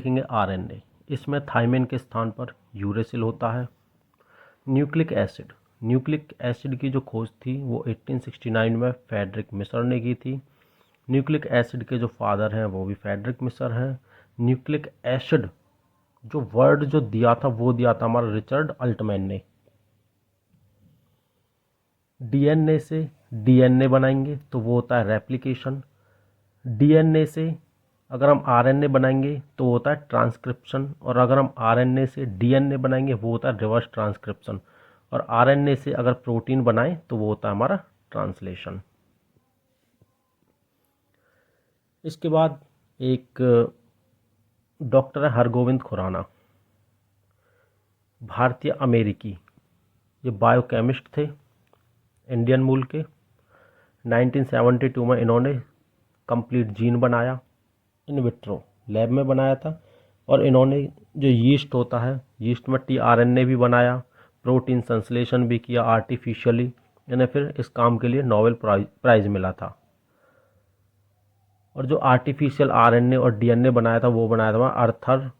देखेंगे आरएनए। इसमें थाइमिन के स्थान पर यूरेसिल होता है। न्यूक्लिक एसिड की जो खोज थी वो 1869 में फ्रेडरिक मिसर ने की थी। न्यूक्लिक एसिड के जो फादर हैं वो भी फ्रेडरिक मिसर हैं। न्यूक्लिक एसिड जो वर्ड जो दिया था वो दिया था हमारा रिचर्ड अल्टमैन ने। डीएनए से डीएनए बनाएंगे तो वो होता है रेप्लिकेशन। डीएनए से अगर हम आरएनए बनाएंगे तो वो होता है ट्रांसक्रिप्शन, और अगर हम आरएनए से डीएनए बनाएंगे वो होता है रिवर्स ट्रांसक्रिप्शन, और आरएनए से अगर प्रोटीन बनाएं तो वो होता है हमारा ट्रांसलेशन। इसके बाद एक डॉक्टर है हरगोविंद खुराना, भारतीय अमेरिकी, ये बायोकेमिस्ट थे, इंडियन मूल के। 1972 में इन्होंने कंप्लीट जीन बनाया, इन विट्रो लैब में बनाया था, और इन्होंने जो यीस्ट होता है, यीस्ट में टीआरएनए भी बनाया, प्रोटीन संश्लेषण भी किया आर्टिफिशियली। इन्हें फिर इस काम के लिए नोबेल प्राइज मिला था। और जो आर्टिफिशियल आरएनए और डीएनए बनाया था वो बनाया था आर्थर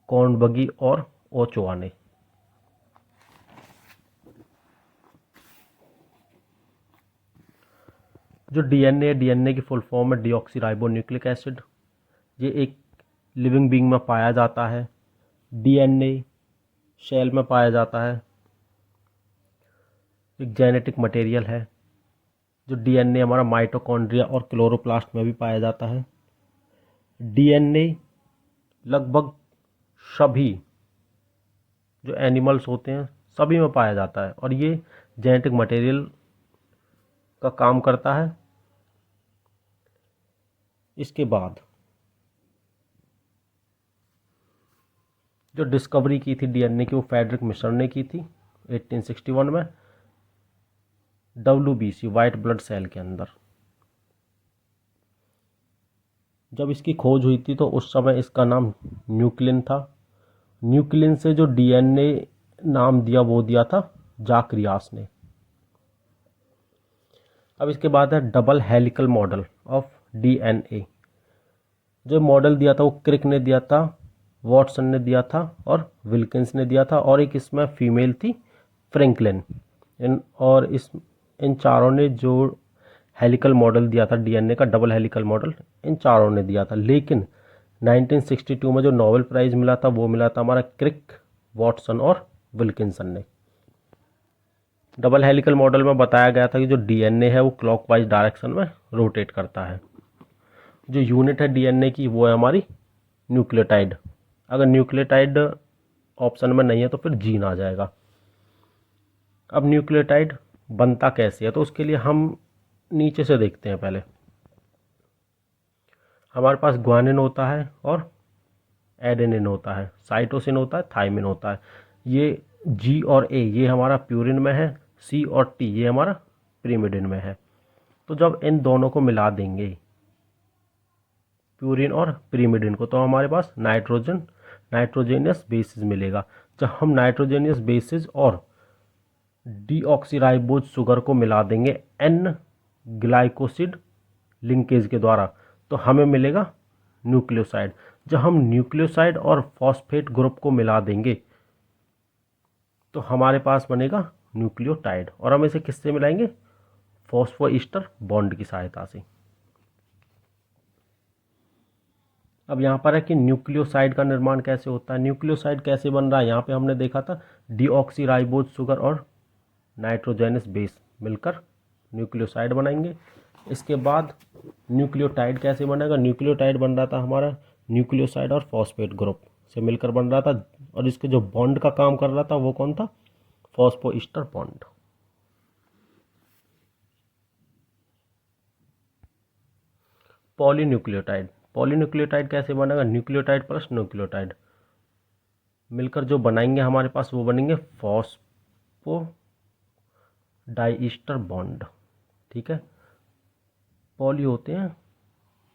कॉर्नबगी और ओचोआ ने। जो डीएनए की फुल फॉर्म है डीऑक्सीराइबोन्यूक्लिक एसिड। ये एक लिविंग बीइंग में पाया जाता है। डीएनए सेल में पाया जाता है, एक जेनेटिक मटेरियल है। जो डीएनए हमारा माइटोकॉन्ड्रिया और क्लोरोप्लास्ट में भी पाया जाता है। डीएनए लगभग सभी जो एनिमल्स होते हैं सभी में पाया जाता है, और ये जेनेटिक मटेरियल का काम करता है। इसके बाद जो डिस्कवरी की थी डीएनए की वो फ्रेडरिक मिसर ने की थी 1861 में, WBC वाइट ब्लड सेल के अंदर। जब इसकी खोज हुई थी तो उस समय इसका नाम न्यूक्लिन था। न्यूक्लिन से जो डीएनए नाम दिया वो दिया था जाक रियास ने। अब इसके बाद है double helical model of DNA. जो मॉडल दिया था वो क्रिक ने दिया था, वॉटसन ने दिया था और विल्किंस ने दिया था, और एक इसमें फीमेल थी फ्रैंकलिन। इन चारों ने जो हेलिकल मॉडल दिया था डीएनए का, डबल हेलिकल मॉडल, इन चारों ने दिया था। लेकिन 1962 में जो नोबेल प्राइज मिला था वो मिला था हमारा क्रिक, वॉटसन और विल्किंसन ने। डबल हेलिकल मॉडल में बताया गया था कि जो डीएनए है वो क्लॉकवाइज डायरेक्शन में रोटेट करता है। जो यूनिट है डीएनए की वो है हमारी न्यूक्लियोटाइड। अगर न्यूक्लियोटाइड ऑप्शन में नहीं है तो फिर जीन आ जाएगा। अब न्यूक्लियोटाइड बनता कैसे है तो उसके लिए हम नीचे से देखते हैं। पहले हमारे पास ग्वानिन होता है और एडेनिन होता है, साइटोसिन होता है, थाइमिन होता है। ये जी और ए ये हमारा प्यूरिन में है, सी और टी ये हमारा pyrimidine में है। तो जब इन दोनों को मिला देंगे, प्यूरिन और pyrimidine को, तो हमारे पास नाइट्रोजेनियस बेसिस मिलेगा। जब हम नाइट्रोजेनियस बेसिस और डीऑक्सीराइबोज शुगर को मिला देंगे एन ग्लाइकोसिड लिंकेज के द्वारा तो हमें मिलेगा न्यूक्लियोसाइड। जब हम न्यूक्लियोसाइड और फॉस्फेट ग्रुप को मिला देंगे तो हमारे पास बनेगा न्यूक्लियोटाइड, और हम इसे किससे मिलाएंगे? फॉस्फोईस्टर बॉन्ड की सहायता से। अब यहाँ पर है कि न्यूक्लियोसाइड का निर्माण कैसे होता है, न्यूक्लियोसाइड कैसे बन रहा है। यहाँ पे हमने देखा था डीऑक्सीराइबोज शुगर और नाइट्रोजेनस बेस मिलकर न्यूक्लियोसाइड बनाएंगे। इसके बाद न्यूक्लियोटाइड कैसे बनेगा? न्यूक्लियोटाइड बन रहा था हमारा न्यूक्लियोसाइड और फॉस्फेट ग्रुप से मिलकर बन रहा था, और इसके जो बॉन्ड का काम कर रहा था वो कौन था? फॉस्फोईस्टर बॉन्ड। पॉलीन्यूक्लियोटाइड कैसे बनेगा? न्यूक्लियोटाइड प्लस न्यूक्लियोटाइड मिलकर जो बनाएंगे हमारे पास वो बनेंगे फॉस्फो डाइईस्टर बॉन्ड। ठीक है, पॉली होते हैं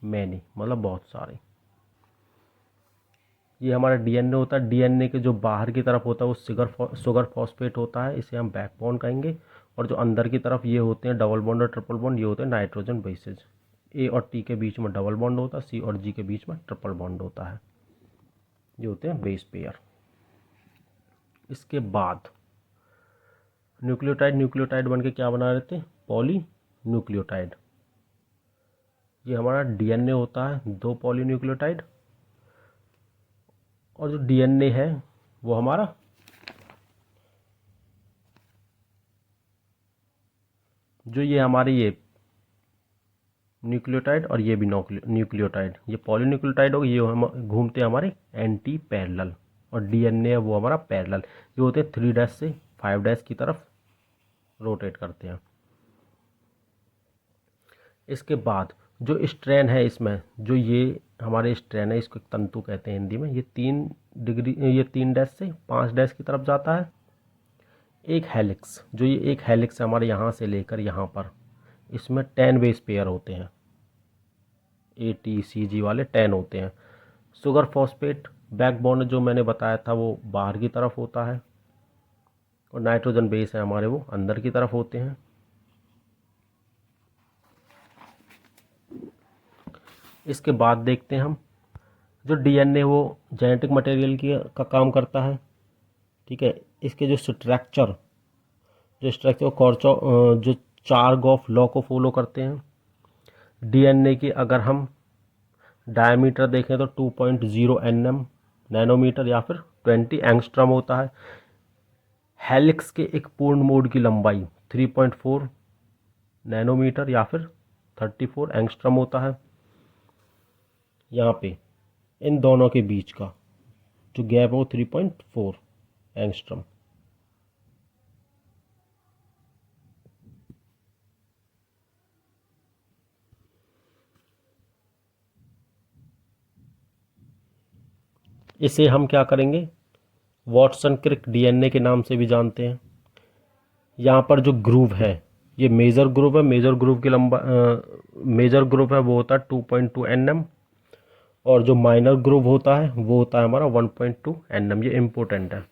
मैनी, मतलब बहुत सारे। ये हमारा डीएनए होता है। डीएनए के जो बाहर की तरफ होता है वो शुगर फॉस्फेट होता है, इसे हम बैकबोन कहेंगे। और जो अंदर की तरफ ये होते हैं डबल बॉन्ड और ट्रिपल बॉन्ड, ये होते हैं नाइट्रोजन बेसिस। ए और टी के बीच में डबल बॉन्ड होता है, सी और जी के बीच में ट्रिपल बॉन्ड होता है। ये होते हैं बेस पेयर। इसके बाद न्यूक्लियोटाइड बन के क्या बना रहे थे, पॉली न्यूक्लियोटाइड। ये हमारा डीएनए होता है 2 पॉली न्यूक्लियोटाइड, और जो डीएनए है वो हमारा जो ये हमारे ये न्यूक्लियोटाइड और ये भी न्यूक्लियोटाइड, ये पॉलीन्यूक्लियोटाइड हो गए, ये हम घूमते हैं हमारे एंटी पैरेलल, और डीएनए है वो हमारा पैरेलल। ये होते हैं 3' से 5' की तरफ रोटेट करते हैं। इसके बाद जो स्ट्रैन है इसमें, जो ये हमारे स्ट्रैन है, इसको तंतु कहते हैं हिंदी में, ये 3' से 5' की तरफ जाता है। एक हेलिक्स, जो ये एक हेलिक्स है हमारे यहाँ से लेकर यहाँ पर, इसमें 10 बेस पेयर होते हैं, ATCG वाले 10 होते हैं। शुगर फॉस्फेट बैकबोन जो मैंने बताया था वो बाहर की तरफ होता है, और नाइट्रोजन बेस है हमारे वो अंदर की तरफ होते हैं। इसके बाद देखते हैं हम जो डीएनए वो जेनेटिक मटेरियल की का काम करता है, ठीक है। इसके जो स्ट्रक्चर जो 4 गॉफ लॉ को फॉलो करते हैं। डीएनए की अगर हम डायमीटर देखें तो 2.0 nm नैनोमीटर या फिर 20 एंगस्ट्रम होता है। हेलिक्स के एक पूर्ण मोड की लंबाई 3.4 नैनोमीटर या फिर 34 एंगस्ट्रम होता है। यहाँ पे इन दोनों के बीच का जो गैप है वो 3.4 एंगस्ट्रम। इसे हम क्या करेंगे, वॉटसन क्रिक डीएनए के नाम से भी जानते हैं। यहाँ पर जो ग्रूव है ये मेजर ग्रूव है, मेजर ग्रूव है वो होता है 2.2 nm, और जो माइनर ग्रूव होता है वो होता है हमारा 1.2 nm। ये इम्पोर्टेंट है।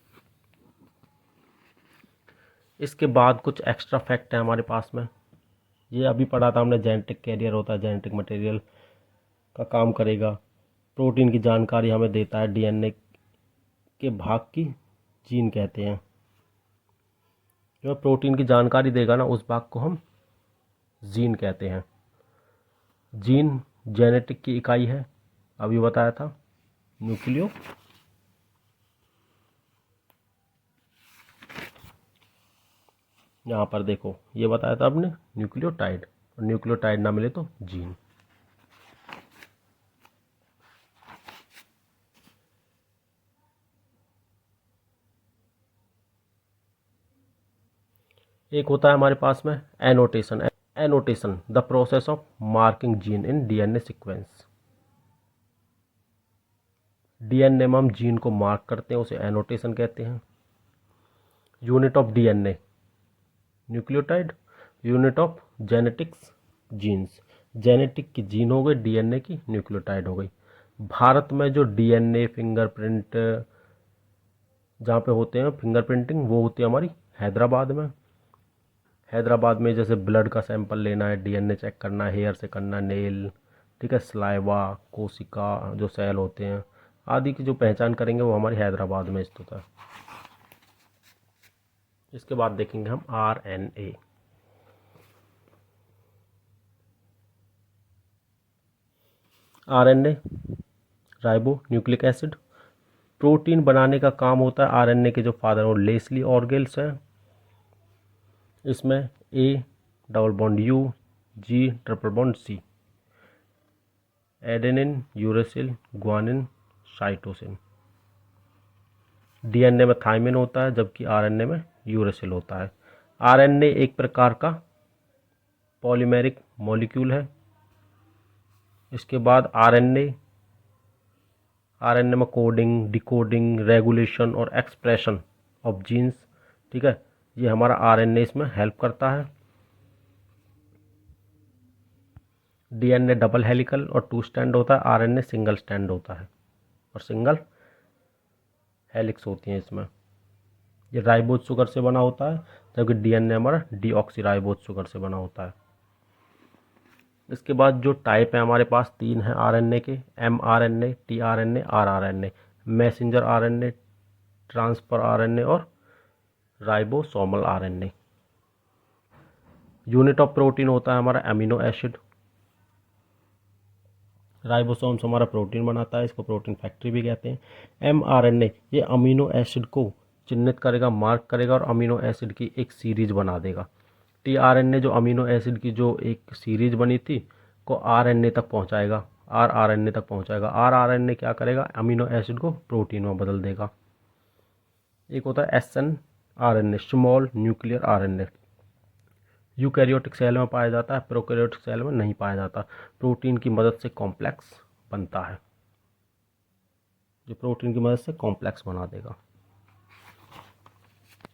इसके बाद कुछ एक्स्ट्रा फैक्ट है हमारे पास में, ये अभी पढ़ा था हमने, जेनेटिक कैरियर होता है, जेनेटिक मटेरियल का काम करेगा। प्रोटीन की जानकारी हमें देता है, डीएनए के भाग की जीन कहते हैं। जो प्रोटीन की जानकारी देगा ना उस भाग को हम जीन कहते हैं। जीन जेनेटिक की इकाई है, अभी बताया था, न्यूक्लियो यहाँ पर देखो ये बताया था आपने न्यूक्लियोटाइड, और न्यूक्लियोटाइड ना मिले तो जीन। एक होता है हमारे पास में annotation the process of marking gene in DNA sequence. DNA में हम जीन को मार्क करते हैं, उसे एनोटेशन कहते हैं। Unit of DNA nucleotide, unit of genetics genes. Genetic की जीन हो गई, डीएनए की न्यूक्लियोटाइड हो गई। भारत में जो डीएनए फिंगरप्रिंट जहाँ पे होते हैं फिंगरप्रिंटिंग, वो होती है हमारी हैदराबाद में। हैदराबाद में जैसे ब्लड का सैंपल लेना है, डीएनए चेक करना है, हेयर से करना, नेल, ठीक है, सलाइवा, कोशिका जो सेल होते हैं आदि की जो पहचान करेंगे वो हमारी हैदराबाद में स्थित है। इसके बाद देखेंगे हम RNA. RNA ribo nucleic acid, protein बनाने का काम होता है। आरएनए के जो फादर और लेस्ली ऑर्गेल्स हैं, इसमें A double bond U, G triple bond C, adenine, uracil, guanine, cytosine. DNA में थाइमिन होता है, जबकि आरएनए में यूरेसिल होता है। आरएनए एक प्रकार का पॉलीमेरिक मॉलिक्यूल है। इसके बाद आरएनए में कोडिंग, डिकोडिंग, रेगुलेशन और एक्सप्रेशन ऑफ जीन्स, ठीक है, ये हमारा आरएनए इसमें हेल्प करता है। डीएनए डबल हेलिकल और 2 स्टैंड होता है, आरएनए सिंगल स्टैंड होता है और सिंगल हेलिक्स होती हैं इसमें। ये राइबोज शुगर से बना होता है, जबकि डीएनए हमारा डीऑक्सीराइबोज शुगर से बना होता है। इसके बाद जो टाइप है हमारे पास 3 है आरएनए के, mRNA, tRNA, rRNA. Messenger RNA, transfer RNA और ribosomal RNA. Unit of protein होता है हमारा एमिनो एसिड। राइबोसोम्स हमारा प्रोटीन बनाता है, इसको प्रोटीन फैक्ट्री भी कहते हैं। एमआरएनए ये अमीनो एसिड को चिन्हित करेगा, मार्क करेगा और अमीनो एसिड की एक सीरीज बना देगा। टीआरएनए जो अमीनो एसिड की जो एक सीरीज बनी थी को आरएनए तक पहुंचाएगा, आरआरएनए तक पहुंचाएगा। आरआरएनए क्या करेगा, अमीनो एसिड को प्रोटीन में बदल देगा। एक होता है snRNA, small nuclear RNA. Eukaryotic cell में पाया जाता है, प्रोकैरियोटिक सेल में नहीं पाया जाता। प्रोटीन की मदद से कॉम्प्लेक्स बनता है, जो प्रोटीन की मदद से कॉम्प्लेक्स बना देगा।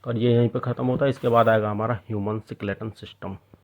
और ये यहीं पे ख़त्म होता है। इसके बाद आएगा हमारा ह्यूमन स्केलेटन सिस्टम।